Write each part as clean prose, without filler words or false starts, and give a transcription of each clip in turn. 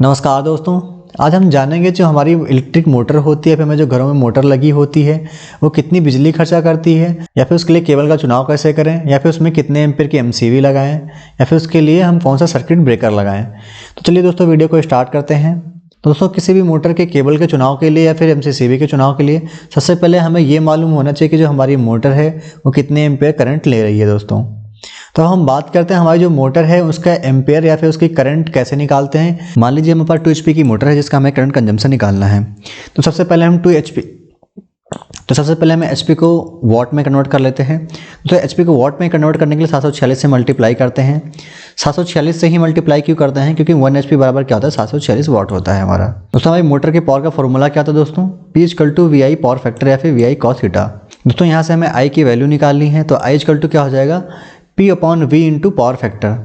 नमस्कार दोस्तों, आज हम जानेंगे जो हमारी इलेक्ट्रिक मोटर होती है, फिर हमें जो घरों में मोटर लगी होती है वो कितनी बिजली खर्चा करती है, या फिर उसके लिए केबल का चुनाव कैसे करें, या फिर उसमें कितने एम्पीयर की एमसीबी लगाएं, या फिर उसके लिए हम कौन सा सर्किट ब्रेकर लगाएं। तो चलिए दोस्तों वीडियो को स्टार्ट करते हैं। दोस्तों किसी भी मोटर के केबल के चुनाव के लिए या फिर एमसीबी के चुनाव के लिए सबसे पहले हमें ये मालूम होना चाहिए कि जो हमारी मोटर है वो कितने एम्पीयर करंट ले रही है। दोस्तों तो हम बात करते हैं हमारी जो मोटर है उसका एम्पेयर या फिर उसकी करंट कैसे निकालते हैं। मान लीजिए हमारे पास 2 HP की मोटर है जिसका हमें करंट कंजम्पशन निकालना है। तो सबसे पहले हम 2 HP हमें HP को वॉट में कन्वर्ट कर लेते हैं। तो HP को वॉट में कन्वर्ट करने के लिए 746 से मल्टीप्लाई करते हैं। 746 से ही मल्टीप्लाई क्यों करते हैं, क्योंकि 1 HP बराबर क्या होता है, 746 वॉट होता है हमारा। दोस्तों हमारी मोटर के पावर का फॉर्मूला क्या था दोस्तों, P = VI पावर फैक्टर या फिर VI cos थीटा। दोस्तों यहाँ से हमें I की वैल्यू निकालनी है, तो I = क्या हो जाएगा, P/V × पावर फैक्टर।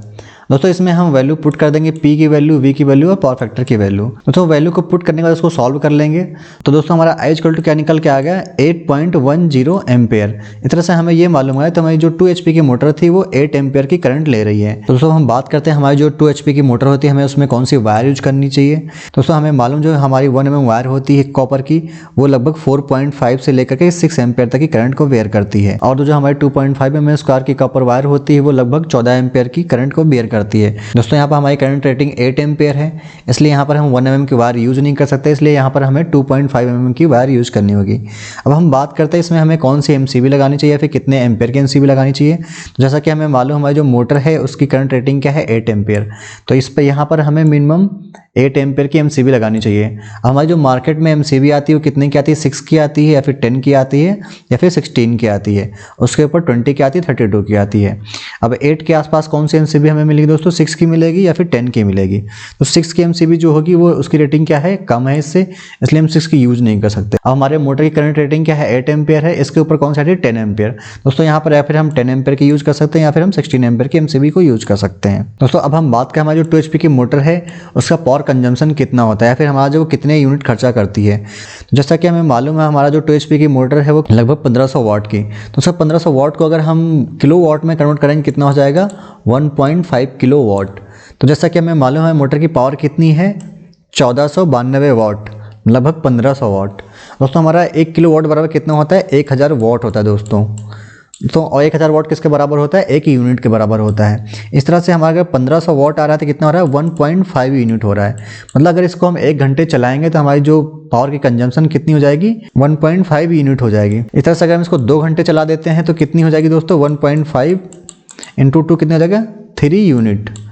दोस्तों इसमें हम वैल्यू पुट कर देंगे, P की वैल्यू, V की वैल्यू और पावर फैक्टर की वैल्यू। दोस्तों वैल्यू को पुट करने के बाद उसको सॉल्व कर लेंगे। तो दोस्तों हमारा I = क्या निकल के आ गया, 8.10 एम्पेयर। इस तरह से हमें ये मालूम है तो हमारी जो 2 HP की मोटर थी वो 8 एम्पेयर की करंट ले रही है। तो दोस्तों हम बात करते हैं हमारी जो 2 HP की मोटर होती है हमें उसमें कौन सी वायर यूज करनी चाहिए। दोस्तों हमें मालूम जो हमारी 1 mm वायर होती है कॉपर की, वो लगभग 4.5 से लेकर के 6 एम्पेयर तक की करंट को बेयर करती है। और जो हमारी 2.5 mm स्क्वायर की कॉपर वायर होती है वो लगभग 14 एम्पेयर की करंट को बेयर करती है। दोस्तों यहाँ पर हमारी करंट रेटिंग 8 एम्पेयर है, इसलिए यहाँ पर हम 1 mm की वायर यूज नहीं कर सकते, इसलिए यहाँ पर हमें 2.5 mm की वायर यूज करनी होगी। अब हम बात करते हैं इसमें हमें कौन सी एमसीबी लगानी चाहिए, फिर कितने एम्पेयर की एमसीबी लगानी चाहिए। तो जैसा कि हमें मालूम हमारी जो मोटर है उसकी करंट रेटिंग क्या है, 8 एम्पेयर। तो इस पर यहाँ पर हमें मिनिमम 8 एम्पेयर की एमसीबी लगानी चाहिए। हमारी जो मार्केट में एमसीबी आती है वो कितने की आती है, 6 की आती है, या फिर 10 की आती है, या फिर 16 की आती है। उसके ऊपर 20 की आती है, 32 की आती है। अब 8 के आसपास कौन सी एमसीबी हमें मिलेगी दोस्तों, 6 की मिलेगी या फिर 10 की मिलेगी। तो 6 की एमसीबी जो होगी वो उसकी रेटिंग क्या है, कम है इससे, इसलिए हम 6 की यूज नहीं कर सकते। अब हमारे मोटर की करंट रेटिंग क्या है, 8 एम्पेयर है, इसके ऊपर कौन सा है, 10 एम्पेयर। दोस्तों यहाँ पर या फिर हम 10 एम्पेयर की यूज कर सकते हैं या फिर हम 16 एम्पेयर की एमसीबी को यूज कर सकते हैं। दोस्तों अब हम बात करें हमारी जो 2 HP की मोटर है उसका पावर कंजम्पशन कितना होता है, या फिर हमारा जो कितने यूनिट खर्चा करती है। तो जैसा कि हमें मालूम है हमारा जो 2 HP की मोटर है वो लगभग 1500 वाट की। तो सर 1500 वाट को अगर हम किलो वाट में कन्वर्ट करेंगे कितना हो जाएगा, 1.5 किलो वाट। तो जैसा कि हमें मालूम है मोटर की पावर कितनी है, 1492 वाट, लगभग 1500 वाट। दोस्तों हमारा 1 किलो वाट बराबर कितना होता है, 1000 वाट होता है दोस्तों। तो 1000 वाट किसके बराबर होता है, 1 यूनिट के बराबर होता है। इस तरह से हमारे अगर 1500 वाट आ रहा है तो कितना हो रहा है, 1.5 यूनिट हो रहा है। मतलब अगर इसको हम 1 घंटे चलाएंगे तो हमारी जो पावर की कंजम्पशन कितनी हो जाएगी, 1.5 यूनिट हो जाएगी। इस तरह से अगर हम इसको 2 घंटे चला देते हैं तो कितनी हो जाएगी दोस्तों, 1.5 × 2 कितनी हो जाएगा, 3 यूनिट।